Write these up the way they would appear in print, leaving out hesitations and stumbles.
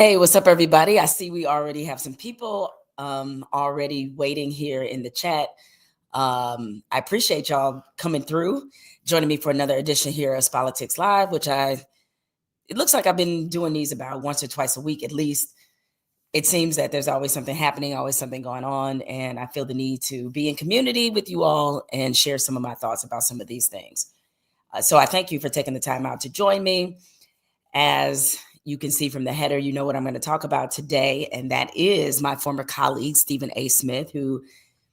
Hey, what's up, everybody? I see we already have some people already waiting here in the chat. I appreciate y'all coming through, joining me for another edition here of SPOLITCS Live, it looks like I've been doing these about once or twice a week at least. It seems that there's always something happening, always something going on, and I feel the need to be in community with you all and share some of my thoughts about some of these things. So I thank you for taking the time out to join me. As you can see from the header, you know what I'm going to talk about today, and that is my former colleague, Stephen A. Smith, who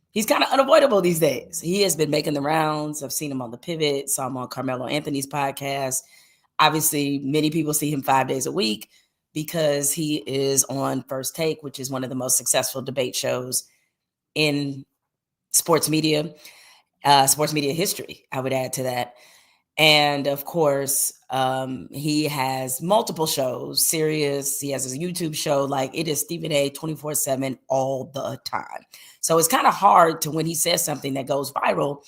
he's kind of unavoidable these days. He has been making the rounds. I've seen him on The Pivot, saw him on Carmelo Anthony's podcast. Obviously, many people see him 5 days a week because he is on First Take, which is one of the most successful debate shows in sports media history, I would add to that. And of course, he has multiple shows, Sirius. He has his YouTube show. Like, it is Stephen A 24/7 all the time. So it's kind of hard to, when he says something that goes viral,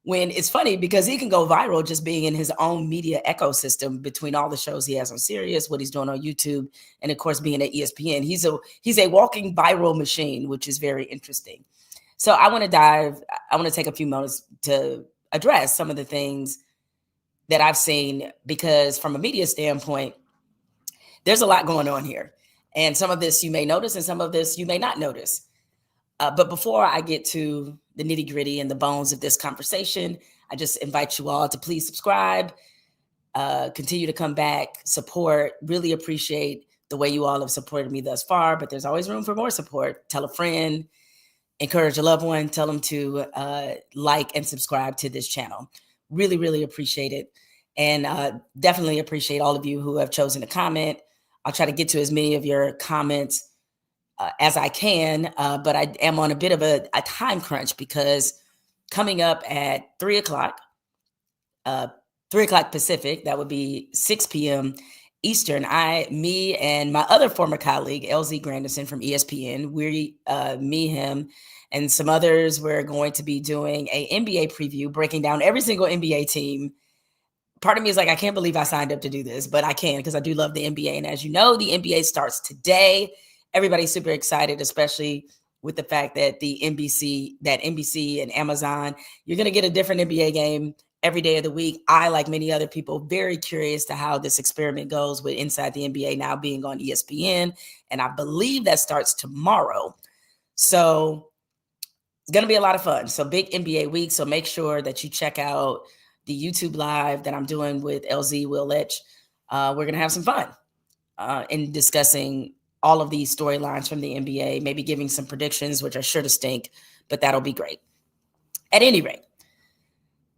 when it's funny because he can go viral just being in his own media ecosystem between all the shows he has on Sirius, what he's doing on YouTube, and of course being at ESPN. He's a walking viral machine, which is very interesting. So I want to take a few moments to address some of the things that I've seen, because from a media standpoint, there's a lot going on here. And some of this you may notice and some of this you may not notice. But before I get to the nitty gritty and the bones of this conversation, I just invite you all to please subscribe, continue to come back, support. Really appreciate the way you all have supported me thus far, but there's always room for more support. Tell a friend, encourage a loved one, tell them to like and subscribe to this channel. Really, really appreciate it. And definitely appreciate all of you who have chosen to comment. I'll try to get to as many of your comments as I can, but I am on a bit of a time crunch because coming up at 3 o'clock, 3 o'clock Pacific, that would be 6 p.m. Eastern, me and my other former colleague, LZ Grandison from ESPN, him, and some others, we're going to be doing an NBA preview, breaking down every single NBA team. Part of me is like, I can't believe I signed up to do this, but I can because I do love the NBA. And as you know, the NBA starts today. Everybody's super excited, especially with the fact that NBC and Amazon, you're going to get a different NBA game every day of the week. I, like many other people, very curious to how this experiment goes with Inside the NBA now being on ESPN. And I believe that starts tomorrow. So it's going to be a lot of fun. So big NBA week. So make sure that you check out the YouTube live that I'm doing with LZ Willech. We're going to have some fun in discussing all of these storylines from the NBA, maybe giving some predictions, which are sure to stink, but that'll be great. At any rate,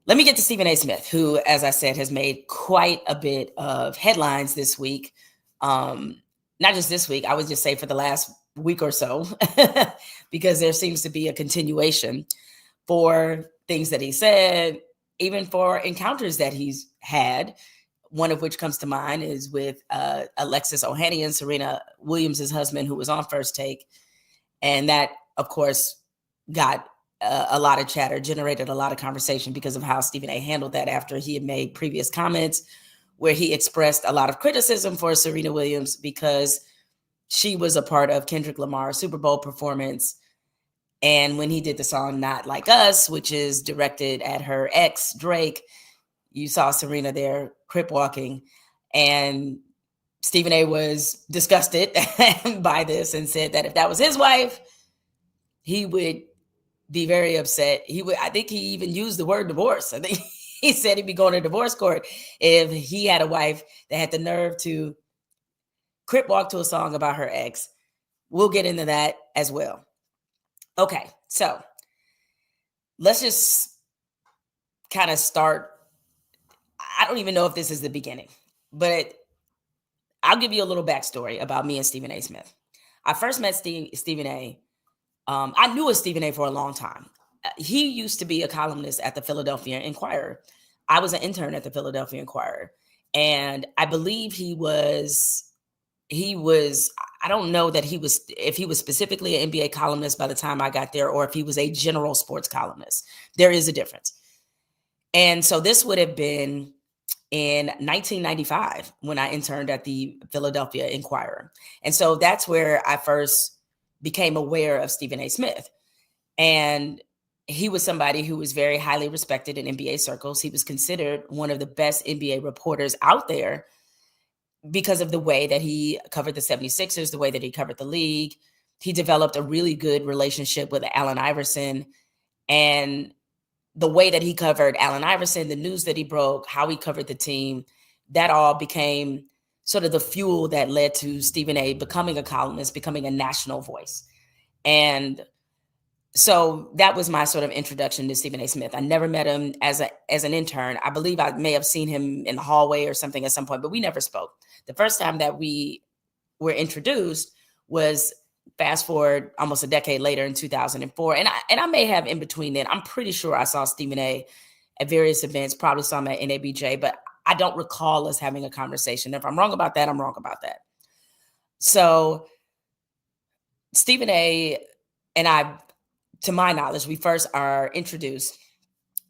let me get to Stephen A. Smith, who, as I said, has made quite a bit of headlines this week. Not just this week, I would just say for the last week or so, because there seems to be a continuation for things that he said, even for encounters that he's had. One of which comes to mind is with Alexis Ohanian, Serena Williams' husband, who was on First Take. And that, of course, got a lot of chatter, generated a lot of conversation because of how Stephen A. handled that after he had made previous comments where he expressed a lot of criticism for Serena Williams because she was a part of Kendrick Lamar's Super Bowl performance. And when he did the song Not Like Us, which is directed at her ex, Drake, you saw Serena there crip walking. And Stephen A. was disgusted by this and said that if that was his wife, he would be very upset. I think he even used the word divorce. I think he said he'd be going to divorce court if he had a wife that had the nerve to crip walk to a song about her ex. We'll get into that as well. Okay, so let's just kind of start. I don't even know if this is the beginning, but I'll give you a little backstory about me and Stephen A. Smith. I first met Stephen A. I knew of Stephen A. for a long time. He used to be a columnist at the Philadelphia Inquirer. I was an intern at the Philadelphia Inquirer, and I believe he was, I don't know that if he was specifically an NBA columnist by the time I got there, or if he was a general sports columnist. There is a difference. And so this would have been in 1995 when I interned at the Philadelphia Inquirer. And so that's where I first became aware of Stephen A. Smith. And he was somebody who was very highly respected in NBA circles. He was considered one of the best NBA reporters out there because of the way that he covered the 76ers, the way that he covered the league. He developed a really good relationship with Allen Iverson, and the way that he covered Allen Iverson, the news that he broke, how he covered the team, that all became sort of the fuel that led to Stephen A. becoming a columnist, becoming a national voice. And so that was my sort of introduction to Stephen A. Smith. I never met him as an intern. I believe I may have seen him in the hallway or something at some point, but we never spoke. The first time that we were introduced was fast forward almost a decade later in 2004. And I may have in between then. I'm pretty sure I saw Stephen A. at various events, probably saw him at NABJ, but I don't recall us having a conversation. If I'm wrong about that, I'm wrong about that. So Stephen A. and I, to my knowledge, we first are introduced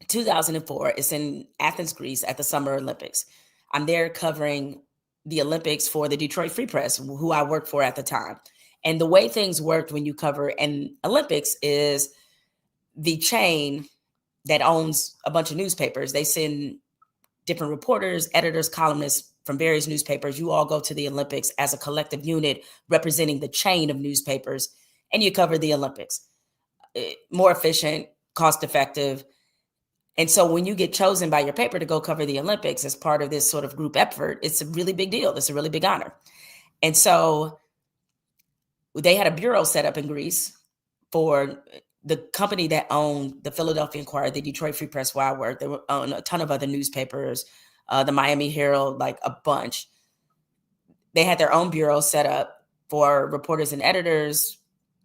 2004. It's in Athens, Greece at the Summer Olympics. I'm there covering the Olympics for the Detroit Free Press, who I worked for at the time. And the way things worked when you cover an Olympics is the chain that owns a bunch of newspapers, they send different reporters, editors, columnists from various newspapers. You all go to the Olympics as a collective unit representing the chain of newspapers, and you cover the Olympics. More efficient, cost effective. And so when you get chosen by your paper to go cover the Olympics as part of this sort of group effort, it's a really big deal. It's a really big honor. And so they had a bureau set up in Greece for the company that owned the Philadelphia Inquirer, the Detroit Free Press, where I worked. They were on a ton of other newspapers, the Miami Herald, like a bunch. They had their own bureau set up for reporters and editors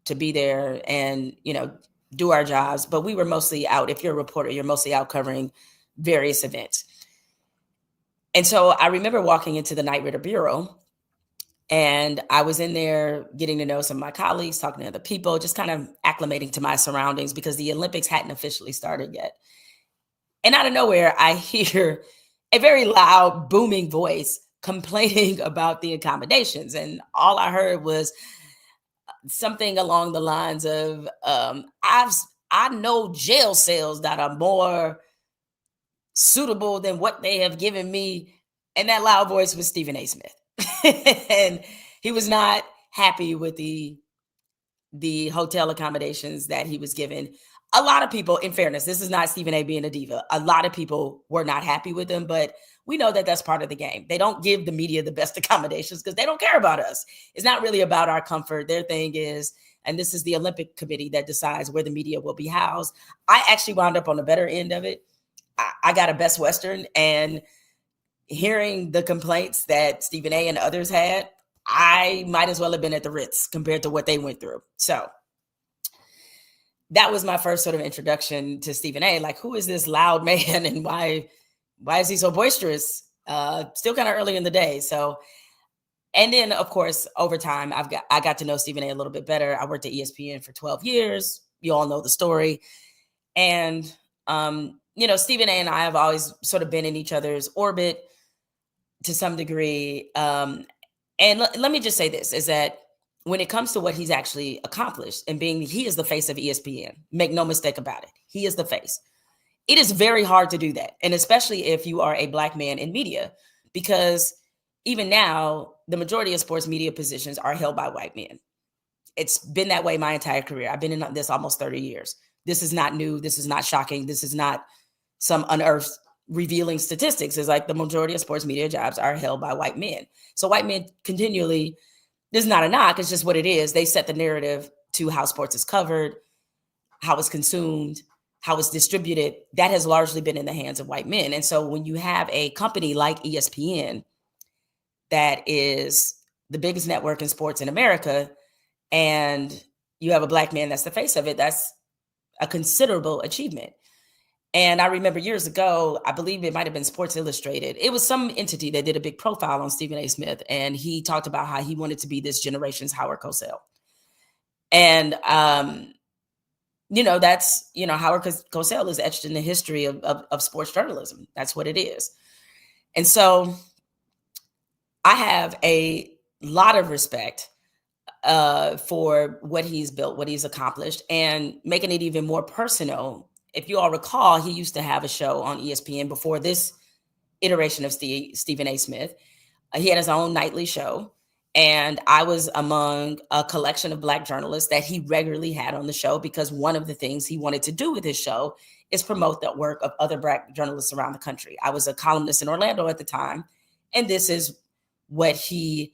to be there and, do our jobs. But we were mostly out. If you're a reporter, you're mostly out covering various events. And so I remember walking into the Night Reader Bureau, and I was in there getting to know some of my colleagues, talking to other people, just kind of acclimating to my surroundings because the Olympics hadn't officially started yet. And out of nowhere, I hear a very loud, booming voice complaining about the accommodations. And all I heard was something along the lines of, I know jail cells that are more suitable than what they have given me. And that loud voice was Stephen A. Smith. And he was not happy with the hotel accommodations that he was given. A lot of people, in fairness, this is not Stephen A. being a diva. A lot of people were not happy with him, but we know that that's part of the game. They don't give the media the best accommodations because they don't care about us. It's not really about our comfort. Their thing is, and this is the Olympic Committee that decides where the media will be housed. I actually wound up on the better end of it. I got a Best Western, and hearing the complaints that Stephen A. and others had, I might as well have been at the Ritz compared to what they went through. So that was my first sort of introduction to Stephen A. Like, who is this loud man and why is he so boisterous? Still kind of early in the day. So, and then of course, over time, I got to know Stephen A. a little bit better. I worked at ESPN for 12 years. You all know the story. And, Stephen A. and I have always sort of been in each other's orbit to some degree. And let me just say this, is that when it comes to what he's actually accomplished and he is the face of ESPN, make no mistake about it. He is the face. It is very hard to do that. And especially if you are a Black man in media, because even now, the majority of sports media positions are held by white men. It's been that way my entire career. I've been in this almost 30 years. This is not new. This is not shocking. This is not some unearthed revealing statistics. Is like the majority of sports media jobs are held by white men. So white men continually, this is not a knock, it's just what it is. They set the narrative to how sports is covered, how it's consumed, how it's distributed. That has largely been in the hands of white men. And so when you have a company like ESPN that is the biggest network in sports in America, and you have a Black man that's the face of it, that's a considerable achievement. And I remember years ago, I believe it might have been Sports Illustrated. It was some entity that did a big profile on Stephen A. Smith. And he talked about how he wanted to be this generation's Howard Cosell. And, Howard Cosell is etched in the history of sports journalism. That's what it is. And so I have a lot of respect for what he's built, what he's accomplished, and making it even more personal. If you all recall, he used to have a show on ESPN before this iteration of Stephen A. Smith. He had his own nightly show, and I was among a collection of Black journalists that he regularly had on the show, because one of the things he wanted to do with his show is promote the work of other Black journalists around the country. I was a columnist in Orlando at the time, and this is what he,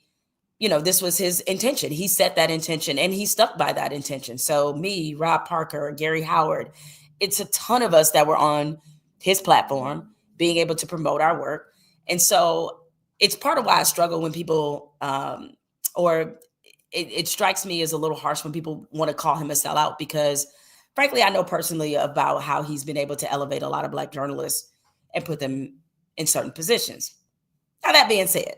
this was his intention. He set that intention and he stuck by that intention. So me, Rob Parker, Gary Howard, it's a ton of us that were on his platform being able to promote our work. And so it's part of why I struggle when people, it strikes me as a little harsh when people want to call him a sellout, because frankly, I know personally about how he's been able to elevate a lot of Black journalists and put them in certain positions. Now, that being said,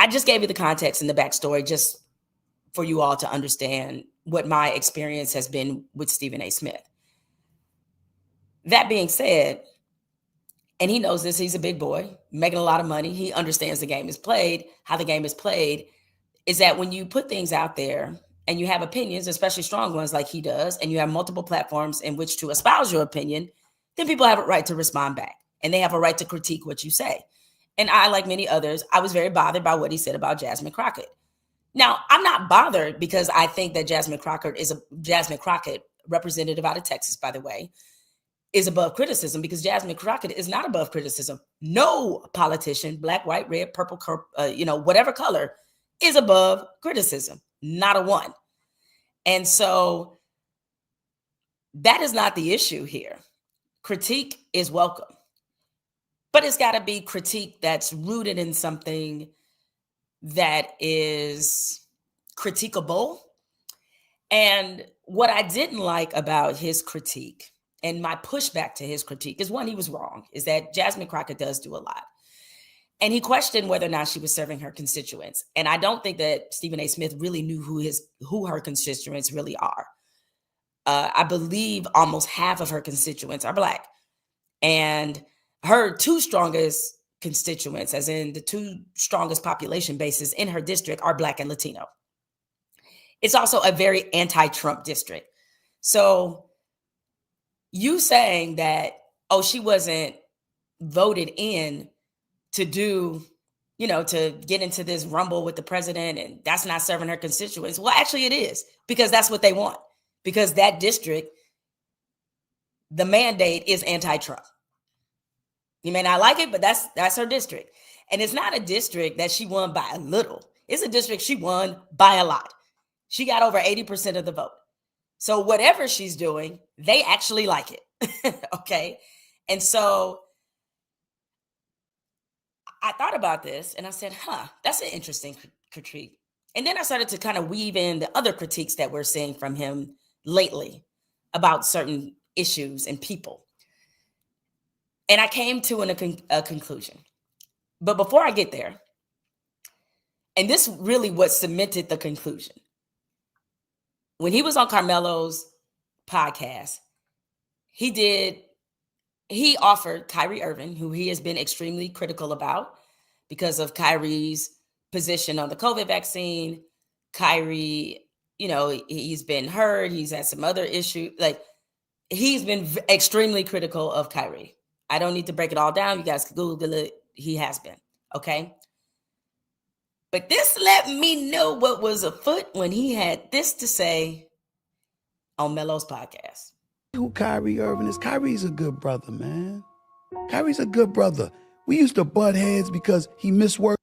I just gave you the context and the backstory just for you all to understand what my experience has been with Stephen A. Smith. That being said, and he knows this, he's a big boy, making a lot of money. He understands the game is played, how the game is played, is that when you put things out there and you have opinions, especially strong ones like he does, and you have multiple platforms in which to espouse your opinion, then people have a right to respond back, and they have a right to critique what you say. And I, like many others, I was very bothered by what he said about Jasmine Crockett. Now, I'm not bothered because I think that Jasmine Crockett, representative out of Texas, by the way, is above criticism, because Jasmine Crockett is not above criticism. No politician, Black, white, red, purple, whatever color, is above criticism. Not a one. And so that is not the issue here. Critique is welcome. But it's got to be critique that's rooted in something that is critiquable. And what I didn't like about his critique and my pushback to his critique is, one, he was wrong, is that Jasmine Crockett does do a lot. And he questioned whether or not she was serving her constituents. And I don't think that Stephen A. Smith really knew who her constituents really are. I believe almost half of her constituents are Black. And her two strongest constituents, as in the two strongest population bases in her district, are Black and Latino. It's also a very anti-Trump district. So you saying that, she wasn't voted in to do, to get into this rumble with the president, and that's not serving her constituents. Well, actually it is, because that's what they want, because that district, the mandate is anti-Trump. You may not like it, but that's her district. And it's not a district that she won by a little. It's a district she won by a lot. She got over 80% of the vote. So whatever she's doing, they actually like it. Okay. And so I thought about this and I said, that's an interesting critique. And then I started to kind of weave in the other critiques that we're seeing from him lately about certain issues and people. And I came to a conclusion. But before I get there, and this really what cemented the conclusion. When he was on Carmelo's podcast, he offered Kyrie Irving, who he has been extremely critical about because of Kyrie's position on the COVID vaccine. Kyrie, he's been hurt. He's had some other issue. Like, he's been extremely critical of Kyrie. I don't need to break it all down. You guys can Google it. He has been. Okay. But this let me know what was afoot when he had this to say on Melo's podcast. Who Kyrie Irving is? Kyrie's a good brother, man. Kyrie's a good brother. We used to butt heads because he missed work.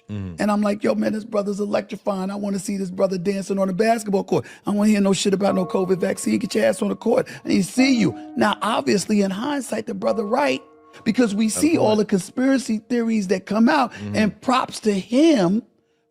And I'm like, yo, man, this brother's electrifying. I want to see this brother dancing on the basketball court. I don't want to hear no shit about no COVID vaccine. Get your ass on the court. I need to see you. Now, obviously, in hindsight, the brother right, because we see all the conspiracy theories that come out, and props to him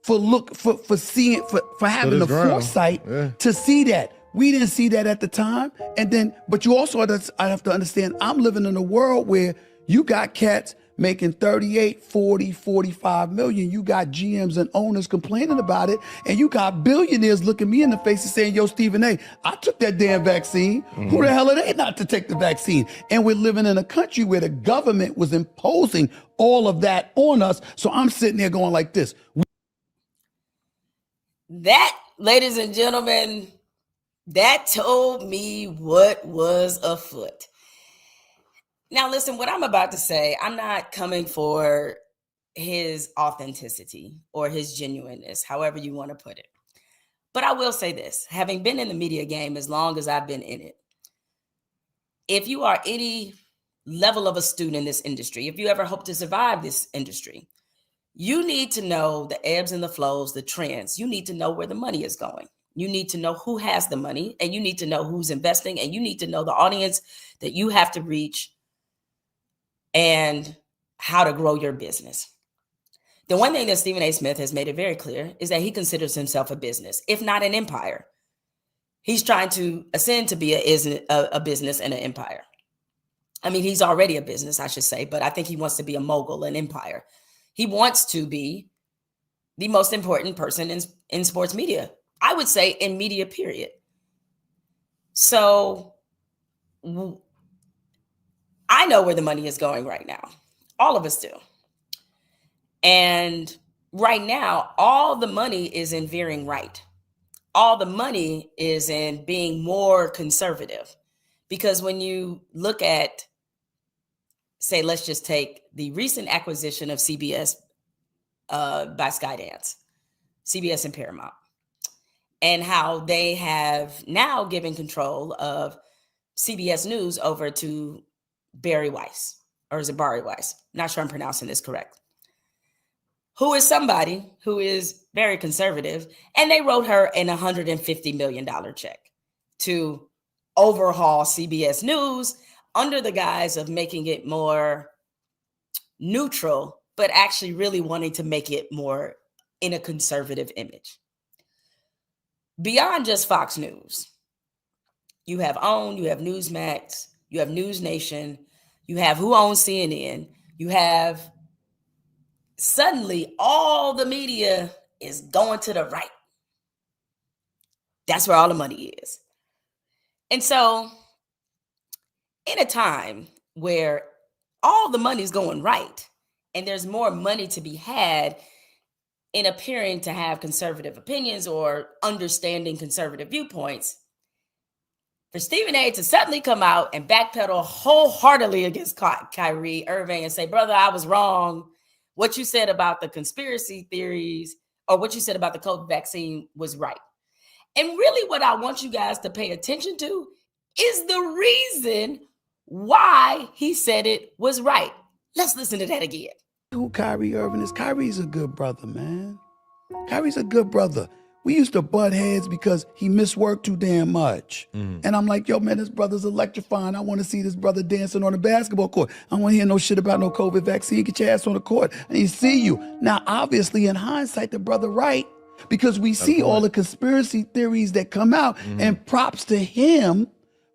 for having the foresight to see that. We didn't see that at the time. And then, but you also have to understand, I'm living in a world where you got cats making 38, 40, 45 million. You got GMs and owners complaining about it. And you got billionaires looking me in the face and saying, yo, Stephen A., I took that damn vaccine. Who the hell are they not to take the vaccine? And we're living in a country where the government was imposing all of that on us. So I'm sitting there going like this. That, ladies and gentlemen, that told me what was afoot. Now, listen, what I'm about to say, I'm not coming for his authenticity or his genuineness, however you want to put it. But I will say this, having been in the media game as long as I've been in it, if you are any level of a student in this industry, if you ever hope to survive this industry, you need to know the ebbs and the flows, the trends. You need to know where the money is going. You need to know who has the money, and you need to know who's investing, and you need to know the audience that you have to reach and how to grow your business. The one thing that Stephen A. Smith has made it very clear is that he considers himself a business, if not an empire. He's trying to ascend to be a business and an empire. I mean, he's already a business, I should say, but I think he wants to be a mogul, an empire. He wants to be the most important person in sports media, I would say in media, period. So I know where the money is going right now. All of us do. And right now, all the money is in veering right. All the money is in being more conservative. Because when you look at, say, let's just take the recent acquisition of CBS by Skydance, CBS and Paramount, and how they have now given control of CBS News over to Barry Weiss, or is it Bari Weiss? Not sure I'm pronouncing this correct. Who is somebody who is very conservative, and they wrote her an $150 million check to overhaul CBS News under the guise of making it more neutral, but actually really wanting to make it more in a conservative image. Beyond just Fox News, you have OWN, you have Newsmax, you have News Nation, you have who owns CNN, you have suddenly all the media is going to the right. That's where all the money is. And so in a time where all the money's going right and there's more money to be had in appearing to have conservative opinions or understanding conservative viewpoints, for Stephen A. to suddenly come out and backpedal wholeheartedly against Kyrie Irving and say, brother, I was wrong. What you said about the conspiracy theories or what you said about the COVID vaccine was right. And really what I want you guys to pay attention to is the reason why he said it was right. Let's listen to that again. Who Kyrie Irving is? Kyrie's a good brother, man. Kyrie's a good brother. We used to butt heads because he missed work too damn much. And I'm like, yo, man, this brother's electrifying. I want to see this brother dancing on the basketball court. I don't want to hear no shit about no COVID vaccine. Get your ass on the court. I need to see you. Now, obviously, in hindsight, the brother right, because we see all the conspiracy theories that come out, and props to him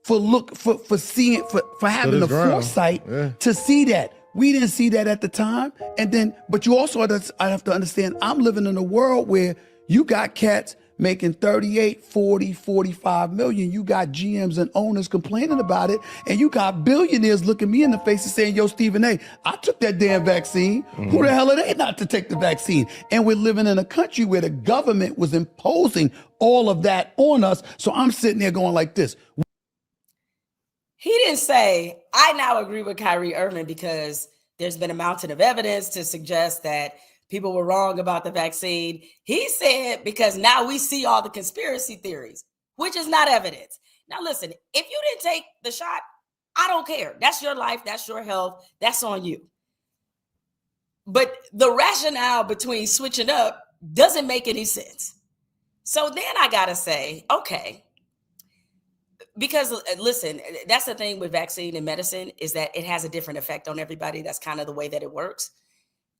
for having the foresight to see that. We didn't see that at the time. And then, but you also have to understand, I'm living in a world where you got cats making 38, 40, 45 million. You got GMs and owners complaining about it. And you got billionaires looking me in the face and saying, yo, Stephen A., I took that damn vaccine. Who the hell are they not to take the vaccine? And we're living in a country where the government was imposing all of that on us. So I'm sitting there going like this. He didn't say, I now agree with Kyrie Irving because there's been a mountain of evidence to suggest that people were wrong about the vaccine. He said, because now we see all the conspiracy theories, which is not evidence. Now, listen, if you didn't take the shot, I don't care. That's your life. That's your health. That's on you. But the rationale between switching up doesn't make any sense. So then I got to say, okay, because listen, that's the thing with vaccine and medicine is that it has a different effect on everybody. That's kind of the way that it works.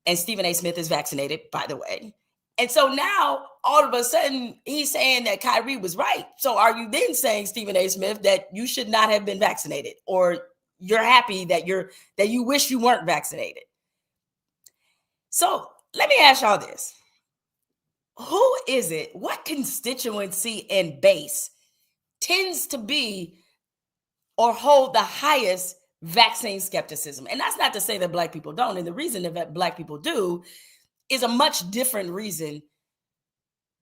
And Stephen A. Smith is vaccinated, by the way. And so now all of a sudden he's saying that Kyrie was right. So are you then saying, Stephen A. Smith, that you should not have been vaccinated, or you're happy that you wish you weren't vaccinated? So let me ask y'all this. Who is it? What constituency and base tends to be or hold the highest vaccine skepticism? And that's not to say that Black people don't. And the reason that Black people do is a much different reason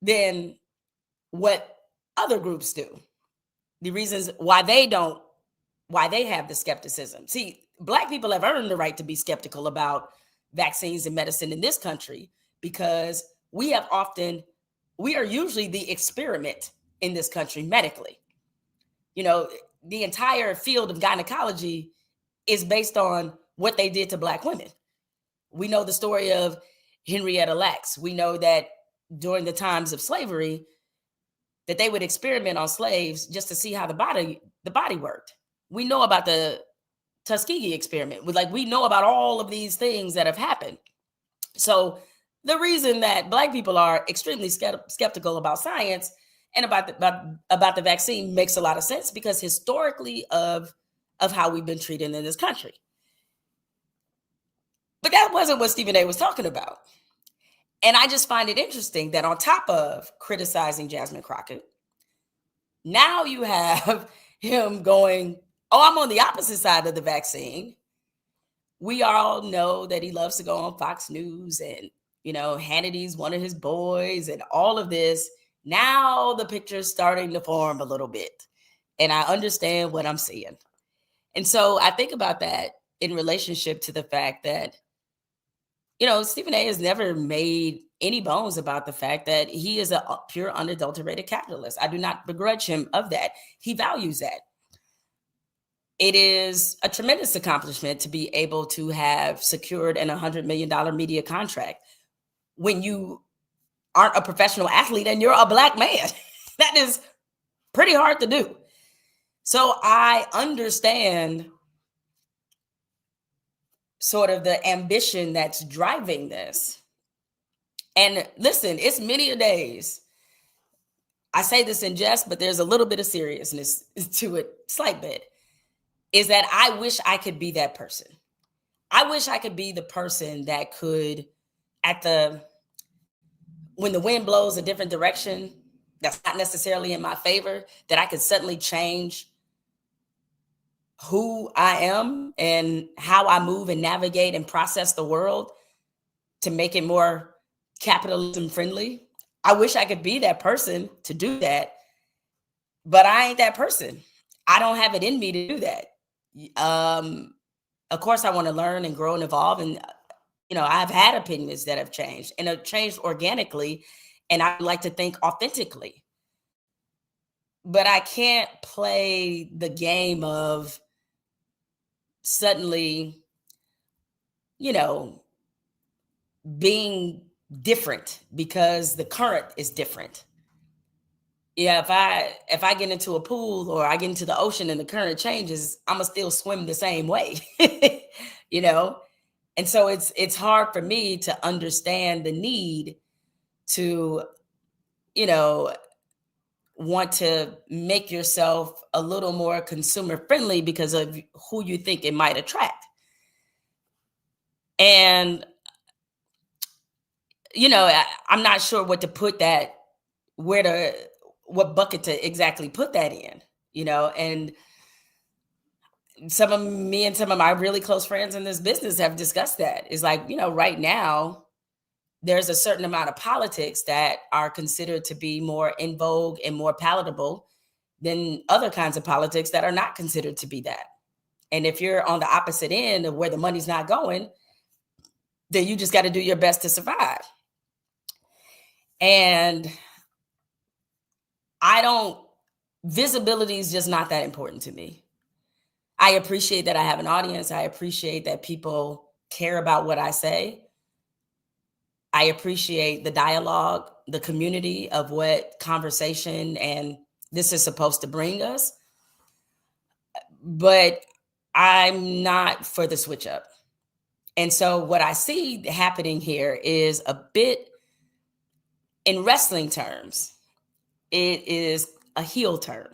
than what other groups do. The reasons why they don't, why they have the skepticism. See, Black people have earned the right to be skeptical about vaccines and medicine in this country because we are usually the experiment in this country medically. You know, the entire field of gynecology is based on what they did to Black women. We know the story of Henrietta Lacks. We know that during the times of slavery, that they would experiment on slaves just to see how the body worked. We know about the Tuskegee experiment. We know about all of these things that have happened. So the reason that Black people are extremely skeptical about science and about the vaccine makes a lot of sense because historically of how we've been treated in this country. But that wasn't what Stephen A was talking about. And I just find it interesting that on top of criticizing Jasmine Crockett, now you have him going, oh, I'm on the opposite side of the vaccine. We all know that he loves to go on Fox News and, Hannity's one of his boys and all of this. Now the picture's starting to form a little bit. And I understand what I'm seeing. And so I think about that in relationship to the fact that, Stephen A has never made any bones about the fact that he is a pure, unadulterated capitalist. I do not begrudge him of that. He values that. It is a tremendous accomplishment to be able to have secured an $100 million media contract when you aren't a professional athlete and you're a Black man. That is pretty hard to do. So I understand sort of the ambition that's driving this. And listen, it's many a days. I say this in jest, but there's a little bit of seriousness to it, slight bit, is that I wish I could be that person. I wish I could be the person that could, when the wind blows a different direction, that's not necessarily in my favor, that I could suddenly change who I am and how I move and navigate and process the world to make it more capitalism friendly. I wish I could be that person to do that, but I ain't that person. I don't have it in me to do that. Of course, I want to learn and grow and evolve. And, I've had opinions that have changed and have changed organically. And I like to think authentically. But I can't play the game of suddenly, being different because the current is different. Yeah, if I get into a pool or I get into the ocean and the current changes, I'm gonna still swim the same way, And so it's hard for me to understand the need to, want to make yourself a little more consumer friendly because of who you think it might attract. And, I'm not sure what to put that, what bucket to exactly put that in, and me and some of my really close friends in this business have discussed that. It's like, right now, there's a certain amount of politics that are considered to be more in vogue and more palatable than other kinds of politics that are not considered to be that. And if you're on the opposite end of where the money's not going, then you just got to do your best to survive. And visibility is just not that important to me. I appreciate that I have an audience. I appreciate that people care about what I say. I appreciate the dialogue, the community of what conversation and this is supposed to bring us. But I'm not for the switch up. And so what I see happening here is a bit, in wrestling terms, it is a heel turn.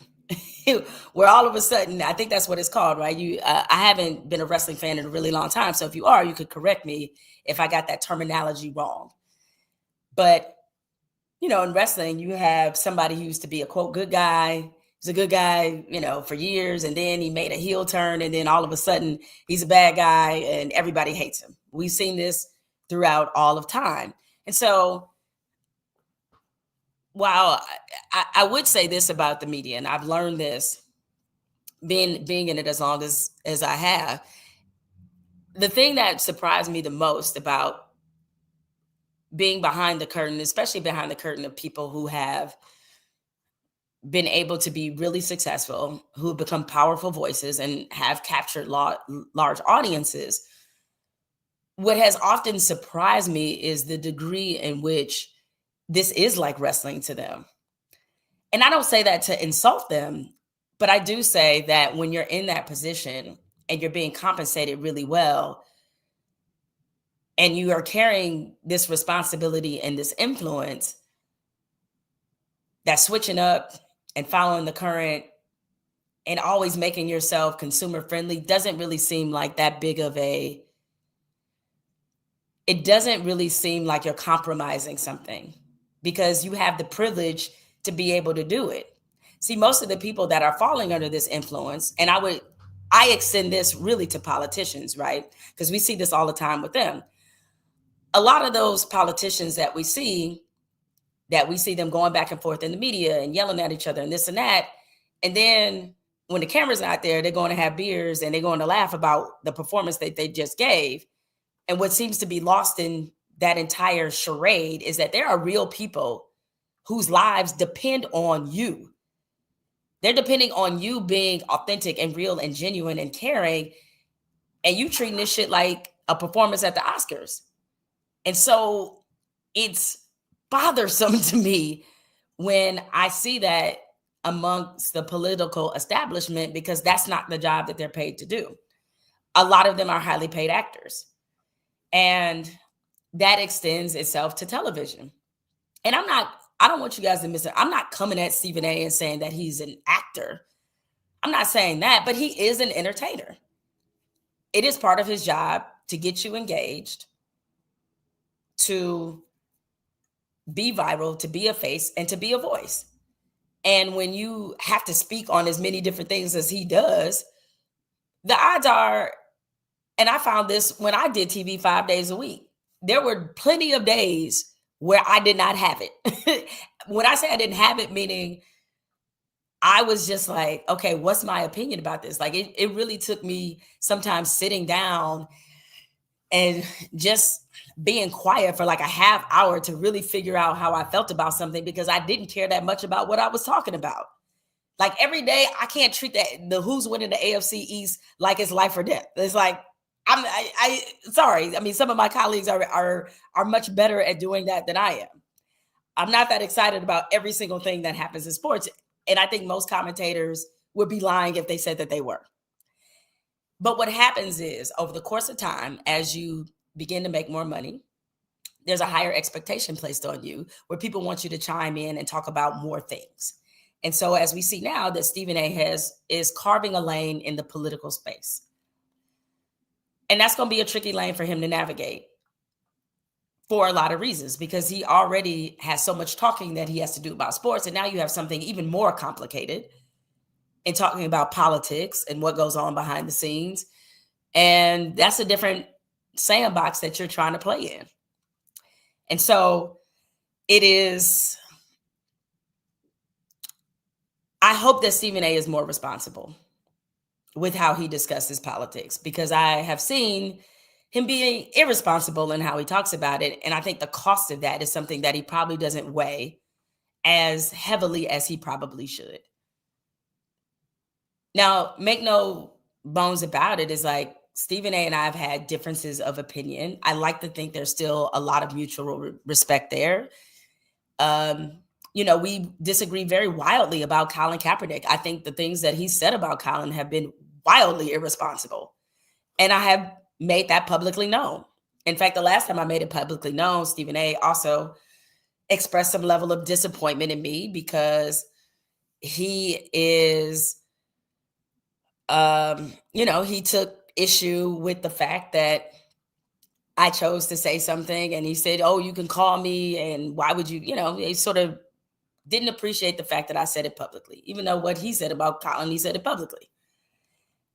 where all of a sudden, I think that's what it's called, right? I haven't been a wrestling fan in a really long time. So if you are, you could correct me if I got that terminology wrong. But, in wrestling, you have somebody who used to be a quote, good guy. He's a good guy, for years. And then he made a heel turn. And then all of a sudden he's a bad guy and everybody hates him. We've seen this throughout all of time. And so while I would say this about the media, and I've learned this being in it as long as I have, the thing that surprised me the most about being behind the curtain, especially behind the curtain of people who have been able to be really successful, who have become powerful voices and have captured large audiences, what has often surprised me is the degree in which this is like wrestling to them. And I don't say that to insult them, but I do say that when you're in that position and you're being compensated really well, and you are carrying this responsibility and this influence, that switching up and following the current and always making yourself consumer friendly doesn't really seem like that big of it doesn't really seem like you're compromising something, because you have the privilege to be able to do it. See, most of the people that are falling under this influence, and I extend this really to politicians, right? Because we see this all the time with them. A lot of those politicians that we see them going back and forth in the media and yelling at each other and this and that. And then when the camera's not there, they're going to have beers and they're going to laugh about the performance that they just gave. And what seems to be lost in that entire charade is that there are real people whose lives depend on you. They're depending on you being authentic and real and genuine and caring. And you treating this shit like a performance at the Oscars. And so it's bothersome to me when I see that amongst the political establishment, because that's not the job that they're paid to do. A lot of them are highly paid actors. And that extends itself to television. And I don't want you guys to miss it. I'm not coming at Stephen A. and saying that he's an actor. I'm not saying that, but he is an entertainer. It is part of his job to get you engaged, to be viral, to be a face, and to be a voice. And when you have to speak on as many different things as he does, the odds are, and I found this when I did TV 5 days a week, there were plenty of days where I did not have it. When I say I didn't have it, meaning I was just like, okay, what's my opinion about this? Like it really took me sometimes sitting down and just being quiet for like a half hour to really figure out how I felt about something, because I didn't care that much about what I was talking about. Like every day, I can't treat the who's winning the AFC East like it's life or death. It's like, I sorry. I mean, some of my colleagues are much better at doing that than I am. I'm not that excited about every single thing that happens in sports. And I think most commentators would be lying if they said that they were. But what happens is, over the course of time, as you begin to make more money, there's a higher expectation placed on you where people want you to chime in and talk about more things. And so as we see now that Stephen A. is carving a lane in the political space. And that's going to be a tricky lane for him to navigate for a lot of reasons, because he already has so much talking that he has to do about sports. And now you have something even more complicated in talking about politics and what goes on behind the scenes. And that's a different sandbox that you're trying to play in. And so it is, I hope that Stephen A. is more responsible with how he discusses politics, because I have seen him being irresponsible in how he talks about it. And I think the cost of that is something that he probably doesn't weigh as heavily as he probably should. Now, make no bones about it, is like Stephen A. and I have had differences of opinion. I like to think there's still a lot of mutual respect there. We disagree very wildly about Colin Kaepernick. I think the things that he said about Colin have been wildly irresponsible. And I have made that publicly known. In fact, the last time I made it publicly known, Stephen A. also expressed some level of disappointment in me, because he is, he took issue with the fact that I chose to say something, and he said, "Oh, you can call me, and why would you?" He sort of didn't appreciate the fact that I said it publicly, even though what he said about Colin, he said it publicly.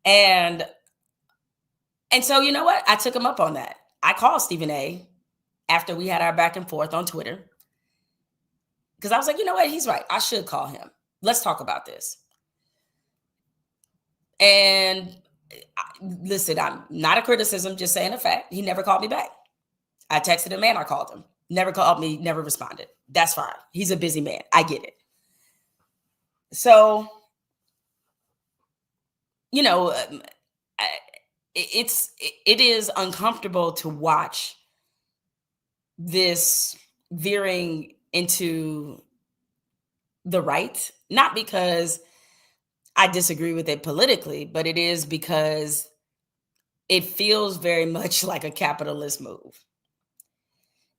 And so, you know what? I took him up on that. I called Stephen A. after we had our back and forth on Twitter, because I was like, you know what? He's right. I should call him. Let's talk about this. And listen, I'm not a criticism, just saying a fact. He never called me back. I texted him and I called him. Never called me, never responded. That's fine. He's a busy man. I get it. So, it is uncomfortable to watch this veering into the right, not because I disagree with it politically, but it is because it feels very much like a capitalist move.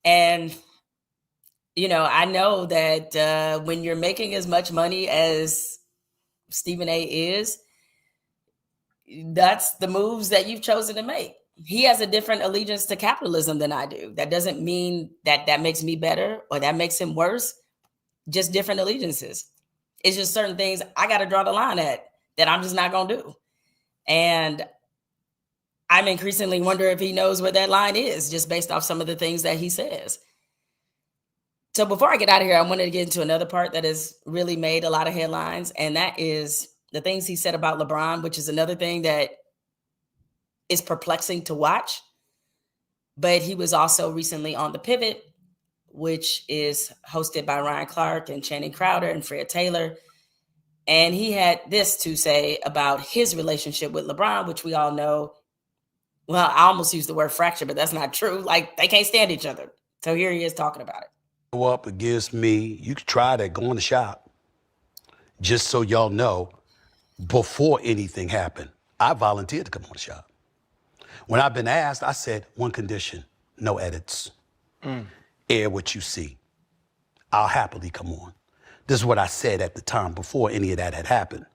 And, I know that when you're making as much money as Stephen A. is, that's the moves that you've chosen to make. He has a different allegiance to capitalism than I do. That doesn't mean that makes me better or that makes him worse. Just different allegiances. It's just certain things I got to draw the line at that I'm just not going to do. And I'm increasingly wondering if he knows where that line is, just based off some of the things that he says. So before I get out of here, I wanted to get into another part that has really made a lot of headlines, and that is the things he said about LeBron, which is another thing that is perplexing to watch. But he was also recently on The Pivot, which is hosted by Ryan Clark and Channing Crowder and Fred Taylor. And he had this to say about his relationship with LeBron, which we all know. Well, I almost used the word fracture, but that's not true. Like, they can't stand each other. So here he is talking about it. Go up against me. You could try that, go in the shop. Just so y'all know, before anything happened, I volunteered to come on the shop. When I've been asked, I said, one condition, no edits. Air what you see. I'll happily come on. This is what I said at the time before any of that had happened.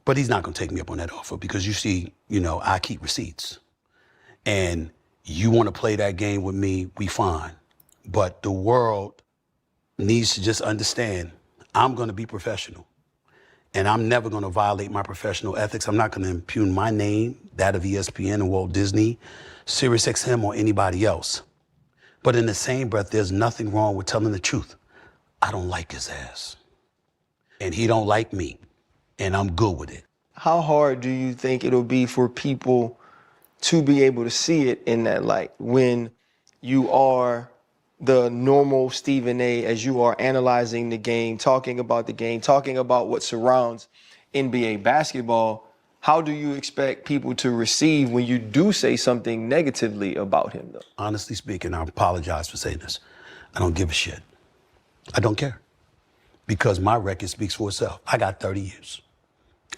But he's not gonna take me up on that offer because you see, I keep receipts. And you wanna play that game with me, we fine. But the world needs to just understand, I'm gonna be professional. And I'm never gonna violate my professional ethics. I'm not gonna impugn my name, that of ESPN and Walt Disney, SiriusXM or anybody else. But in the same breath, there's nothing wrong with telling the truth. I don't like his ass. And he don't like me. And I'm good with it. How hard do you think it'll be for people to be able to see it in that light when you are the normal Stephen A. as you are analyzing the game, talking about the game, talking about what surrounds NBA basketball? How do you expect people to receive when you do say something negatively about him, though? Honestly speaking, I apologize for saying this. I don't give a shit. I don't care. Because my record speaks for itself. I got 30 years.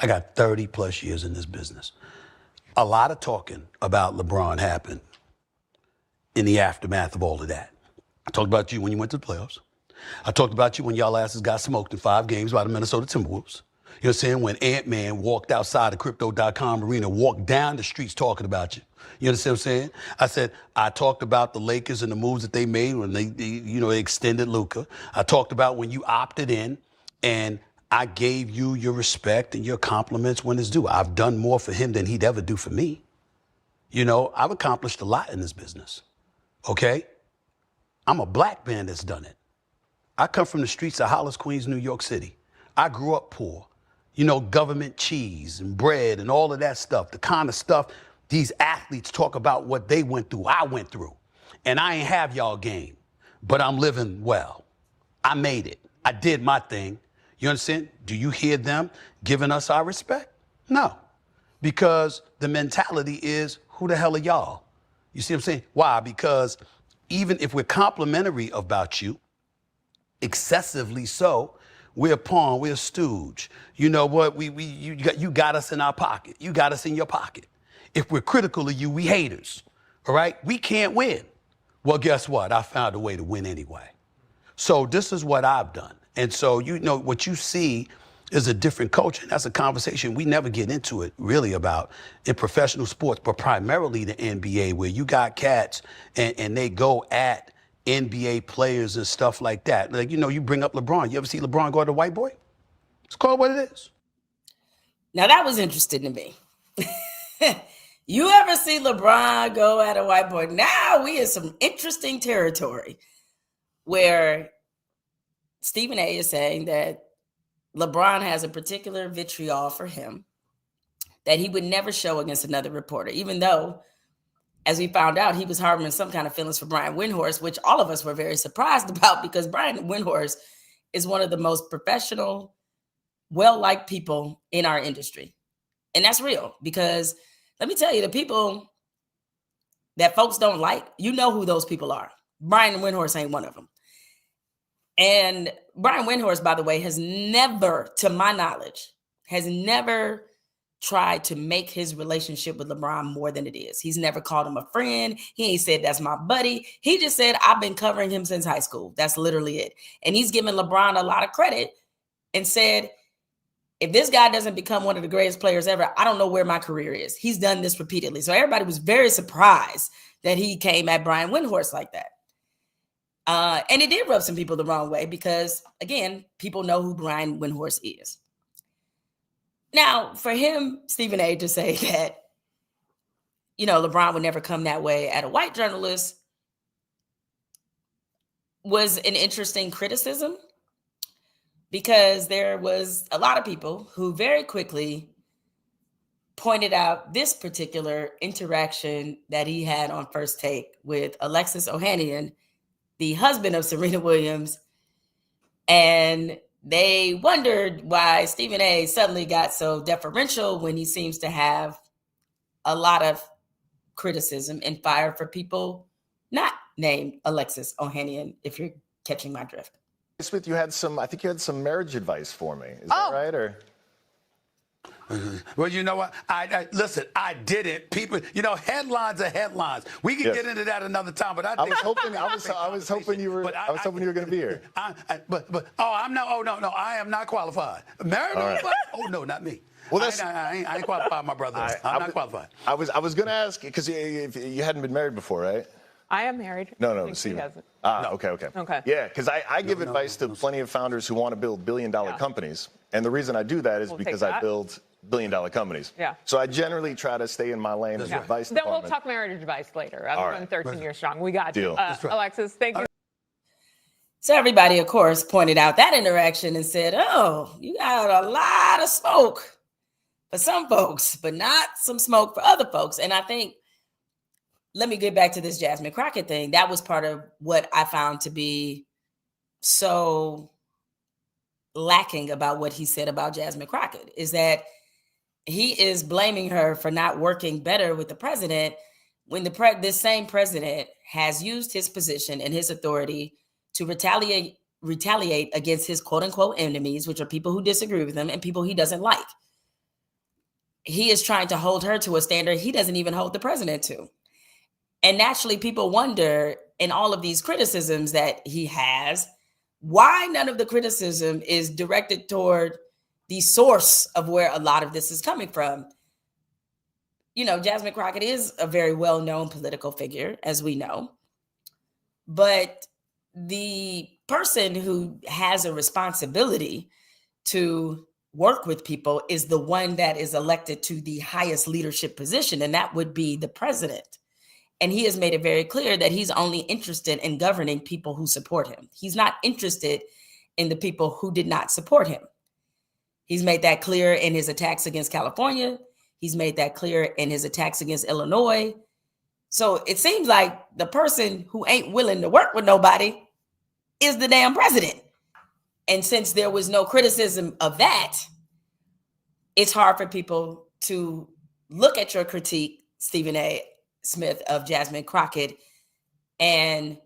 I got 30 plus years in this business. A lot of talking about LeBron happened in the aftermath of all of that. I talked about you when you went to the playoffs. I talked about you when y'all asses got smoked in 5 games by the Minnesota Timberwolves. You know what I'm saying? When Ant-Man walked outside the Crypto.com arena, walked down the streets talking about you. You understand what I'm saying? I said, I talked about the Lakers and the moves that they made when they extended Luka. I talked about when you opted in and I gave you your respect and your compliments when it's due. I've done more for him than he'd ever do for me. I've accomplished a lot in this business, okay? I'm a black man that's done it. I come from the streets of Hollis, Queens, New York City. I grew up poor. Government cheese and bread and all of that stuff, the kind of stuff these athletes talk about what they went through, I went through. And I ain't have y'all game, but I'm living well. I made it. I did my thing. You understand? Do you hear them giving us our respect? No, because the mentality is, who the hell are y'all? You see what I'm saying? Why? Because even if we're complimentary about you, excessively so, we're a pawn, we're a stooge. You know what? You got us in our pocket. You got us in your pocket. If we're critical of you, we haters. All right? We can't win. Well, guess what? I found a way to win anyway. So this is what I've done. And so, what you see is a different culture. And that's a conversation we never get into it really about in professional sports, but primarily the NBA, where you got cats and they go at NBA players and stuff like that. Like, you know, you bring up LeBron. You ever see LeBron go at a white boy? It's called what it is. Now, that was interesting to me. You ever see LeBron go at a white boy? Now we in some interesting territory where Stephen A is saying that LeBron has a particular vitriol for him that he would never show against another reporter, even though, as we found out, he was harboring some kind of feelings for Brian Windhorst, which all of us were very surprised about, because Brian Windhorst is one of the most professional, well-liked people in our industry. And that's real, because let me tell you, the people that folks don't like, you know who those people are. Brian Windhorst ain't one of them. And Brian Windhorst, by the way, has never, to my knowledge, has never tried to make his relationship with LeBron more than it is. He's never called him a friend. He ain't said, that's my buddy. He just said, I've been covering him since high school. That's literally it. And he's given LeBron a lot of credit and said, if this guy doesn't become one of the greatest players ever, I don't know where my career is. He's done this repeatedly. So everybody was very surprised that he came at Brian Windhorst like that. And it did rub some people the wrong way because, again, people know who Brian Windhorst is. Now, for him, Stephen A, to say that, you know, LeBron would never come that way at a white journalist was an interesting criticism, because there was a lot of people who very quickly pointed out this particular interaction that he had on First Take with Alexis Ohanian, the husband of Serena Williams. And they wondered why Stephen A suddenly got so deferential when he seems to have a lot of criticism and fire for people not named Alexis Ohanian, if you're catching my drift. Smith, I think you had some marriage advice for me. Is that right? Or well, you know what? Listen, I didn't. People, you know, headlines are headlines. We can get into that another time, but I was hoping you were going to be here. I am not qualified. Married? Right. Oh no, not me. Well, I ain't qualified, my brother. I'm not qualified. I was going to ask, because you hadn't been married before, right? I am married. No, see. He hasn't. No. Okay. Yeah, because I give advice to plenty of founders who want to build billion-dollar companies. And the reason I do that is because I build billion-dollar companies. Yeah. So I generally try to stay in my lane as advice department. Then we'll talk marriage advice later. I've been 13 years strong. We got you. Alexis, thank you. So everybody, of course, pointed out that interaction and said, oh, you got a lot of smoke for some folks, but not some smoke for other folks. And I think, let me get back to this Jasmine Crockett thing. That was part of what I found to be so lacking about what he said about Jasmine Crockett, is that he is blaming her for not working better with the president when this same president has used his position and his authority to retaliate against his quote unquote enemies, which are people who disagree with him and people he doesn't like. He is trying to hold her to a standard he doesn't even hold the president to. And naturally, people wonder, in all of these criticisms that he has, why none of the criticism is directed toward the source of where a lot of this is coming from. You know, Jasmine Crockett is a very well-known political figure, as we know. But the person who has a responsibility to work with people is the one that is elected to the highest leadership position, and that would be the president. And he has made it very clear that he's only interested in governing people who support him. He's not interested in the people who did not support him. He's made that clear in his attacks against California. He's made that clear in his attacks against Illinois. So it seems like the person who ain't willing to work with nobody is the damn president. And since there was no criticism of that, it's hard for people to look at your critique, Stephen A. Smith, of Jasmine Crockett and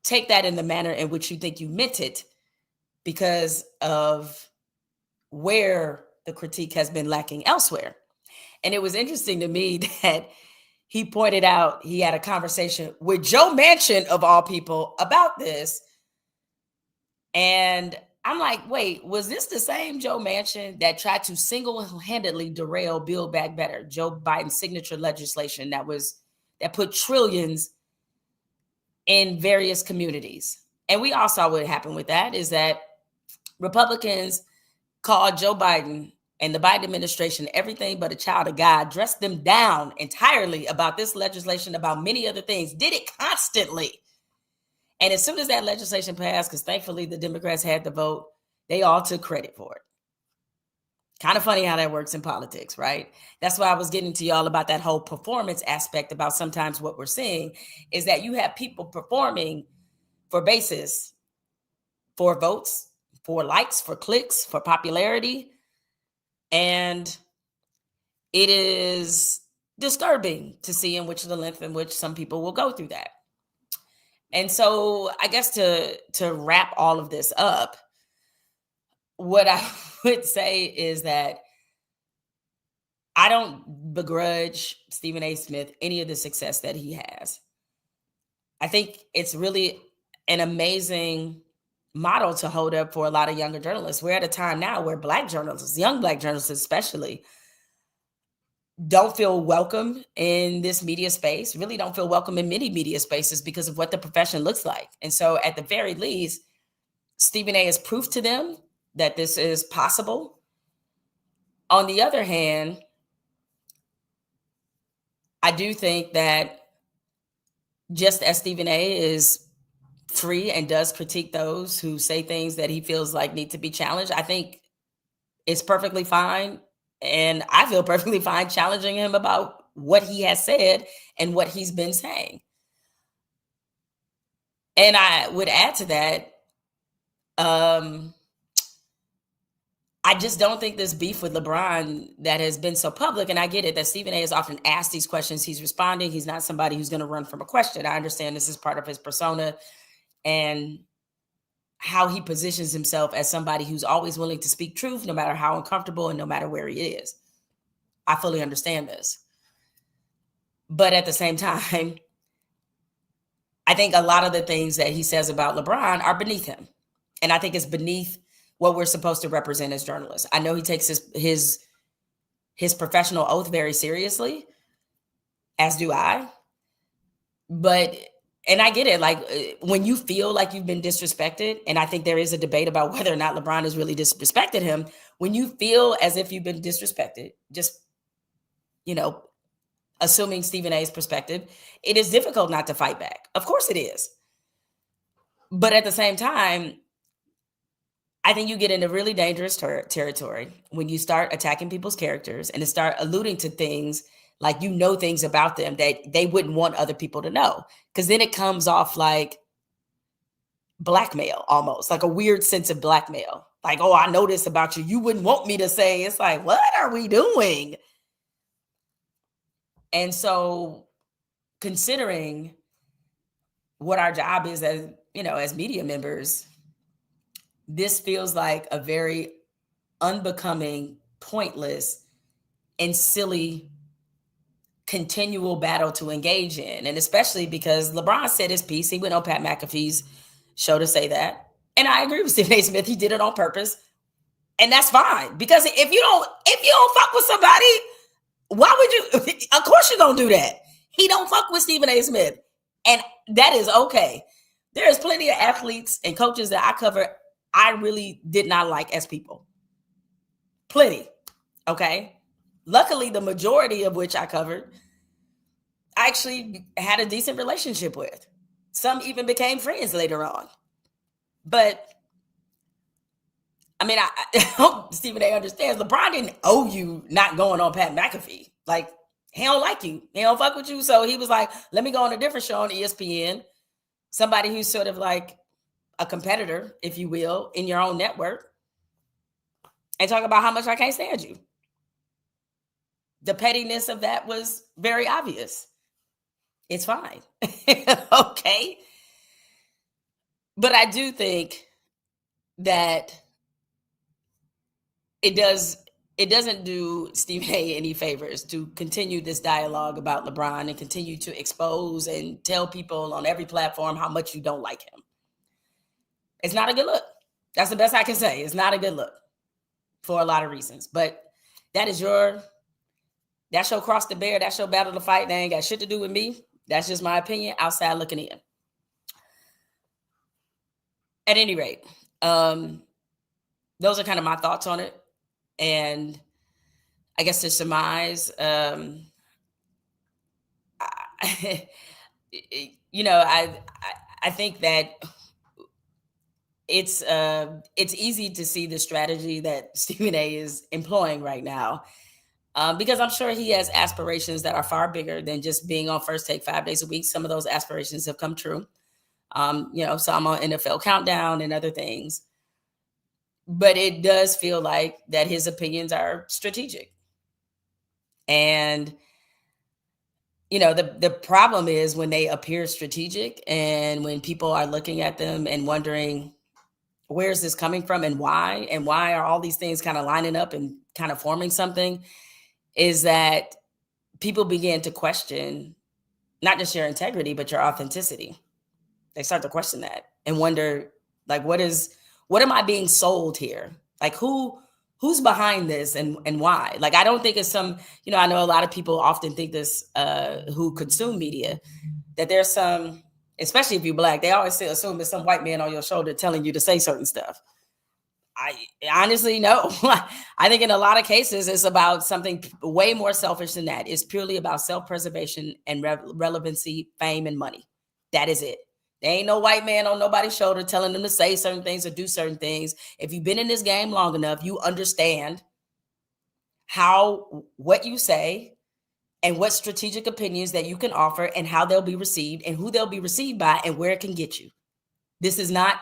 take that in the manner in which you think you meant it, because of where the critique has been lacking elsewhere. And it was interesting to me that he pointed out he had a conversation with Joe Manchin, of all people, about this. And I'm like, wait, was this the same Joe Manchin that tried to single-handedly derail Build Back Better, Joe Biden's signature legislation that put trillions in various communities? And we all saw what happened with that, is that Republicans called Joe Biden and the Biden administration everything but a child of God, dressed them down entirely about this legislation, about many other things, did it constantly. And as soon as that legislation passed, because thankfully the Democrats had the vote, they all took credit for it. Kind of funny how that works in politics, right? That's why I was getting to y'all about that whole performance aspect, about sometimes what we're seeing is that you have people performing for basis, for votes, for likes, for clicks, for popularity. And it is disturbing to see the length in which some people will go through that. And so I guess to wrap all of this up, what I would say is that I don't begrudge Stephen A. Smith any of the success that he has. I think it's really an amazing model to hold up for a lot of younger journalists. We're at a time now where Black journalists, young Black journalists especially, don't feel welcome in this media space, really don't feel welcome in many media spaces because of what the profession looks like. And so at the very least, Stephen A. is proof to them that this is possible. On the other hand, I do think that just as Stephen A. is free and does critique those who say things that he feels like need to be challenged, I think it's perfectly fine. And I feel perfectly fine challenging him about what he has said and what he's been saying. And I would add to that, I just don't think this beef with LeBron that has been so public, and I get it that Stephen A. is often asked these questions, he's responding, he's not somebody who's going to run from a question. I understand this is part of his persona and how he positions himself as somebody who's always willing to speak truth, no matter how uncomfortable and no matter where he is. I fully understand this. But at the same time, I think a lot of the things that he says about LeBron are beneath him. And I think it's beneath what we're supposed to represent as journalists. I know he takes his professional oath very seriously, as do I. And I get it, like when you feel like you've been disrespected, and I think there is a debate about whether or not LeBron has really disrespected him. When you feel as if you've been disrespected, just, assuming Stephen A.'s perspective, it is difficult not to fight back. Of course it is. But at the same time, I think you get into really dangerous territory when you start attacking people's characters and to start alluding to things like things about them that they wouldn't want other people to know. Because then it comes off like blackmail, almost like a weird sense of blackmail. Like, oh, I know this about you. You wouldn't want me to say. It's like, what are we doing? And so considering what our job is as media members, this feels like a very unbecoming, pointless, and silly continual battle to engage in. And especially because LeBron said his piece. He went on Pat McAfee's show to say that. And I agree with Stephen A. Smith. He did it on purpose. And that's fine. Because if you don't fuck with somebody, why would you? Of course you're going to do that. He don't fuck with Stephen A. Smith. And that is okay. There is plenty of athletes and coaches that I cover I really did not like as people. Plenty. Okay. Luckily, the majority of which I covered, I actually had a decent relationship with. Some even became friends later on. But I hope Stephen A. understands. LeBron didn't owe you not going on Pat McAfee. Like, he don't like you. He don't fuck with you. So he was like, let me go on a different show on ESPN. Somebody who's sort of like a competitor, if you will, in your own network, and talk about how much I can't stand you. The pettiness of that was very obvious. It's fine. Okay. But I do think that it doesn't do Stephen A. any favors to continue this dialogue about LeBron and continue to expose and tell people on every platform how much you don't like him. It's not a good look. That's the best I can say. It's not a good look for a lot of reasons. But that's your cross to bear. That's your battle to fight. They ain't got shit to do with me. That's just my opinion outside looking in. At any rate, those are kind of my thoughts on it. And I guess to surmise, I think that it's easy to see the strategy that Stephen A is employing right now, because I'm sure he has aspirations that are far bigger than just being on First Take 5 days a week. Some of those aspirations have come true. So I'm on NFL Countdown and other things, but it does feel like that his opinions are strategic. And the problem is when they appear strategic and when people are looking at them and wondering, where's this coming from and why are all these things kind of lining up and kind of forming something, is that people begin to question not just your integrity, but your authenticity. They start to question that and wonder, like, what am I being sold here? Like, who's behind this and why? Like, I don't think it's some, I know a lot of people often think this, who consume media, that there's some, especially if you're Black, they always assume there's some white man on your shoulder telling you to say certain stuff. I honestly, no. I think in a lot of cases, it's about something way more selfish than that. It's purely about self-preservation and relevancy, fame, and money. That is it. There ain't no white man on nobody's shoulder telling them to say certain things or do certain things. If you've been in this game long enough, you understand what you say and what strategic opinions that you can offer and how they'll be received and who they'll be received by and where it can get you. This is not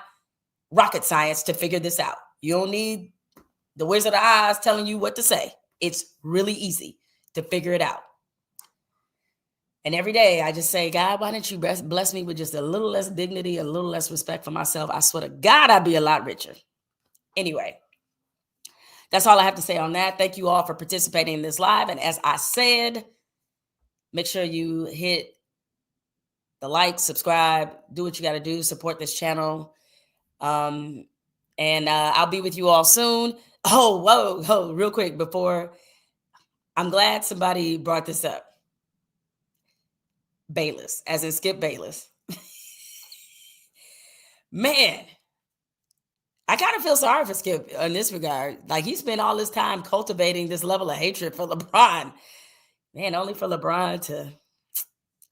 rocket science to figure this out. You don't need the Wizard of Oz telling you what to say. It's really easy to figure it out. And every day I just say, God, why didn't you bless me with just a little less dignity, a little less respect for myself? I swear to God, I'd be a lot richer. Anyway, that's all I have to say on that. Thank you all for participating in this live. And as I said, make sure you hit the like, subscribe, do what you got to do, support this channel. And I'll be with you all soon. Whoa, real quick before, I'm glad somebody brought this up. Bayless, as in Skip Bayless. Man, I kind of feel sorry for Skip in this regard. Like, he spent all this time cultivating this level of hatred for LeBron. Man, only for LeBron to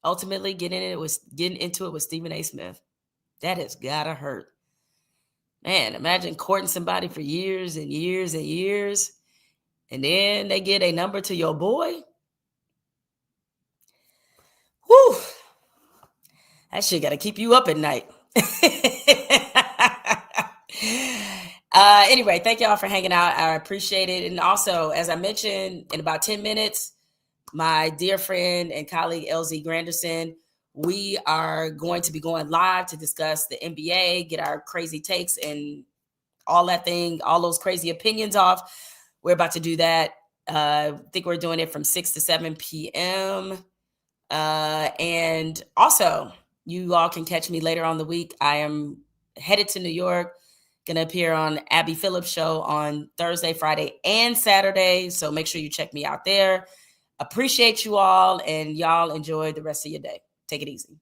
ultimately getting into it with Stephen A. Smith. That has gotta hurt. Man, imagine courting somebody for years and years and years, and then they get a number to your boy. Whew. That shit got to keep you up at night. Anyway, thank y'all for hanging out. I appreciate it. And also, as I mentioned, in about 10 minutes, my dear friend and colleague, LZ Granderson, we are going to be going live to discuss the NBA, get our crazy takes and all that thing, all those crazy opinions off. We're about to do that. I think we're doing it from 6 to 7 p.m. And also, you all can catch me later on the week. I am headed to New York, going to appear on Abby Phillips' show on Thursday, Friday, and Saturday. So make sure you check me out there. Appreciate you all, and y'all enjoy the rest of your day. Take it easy.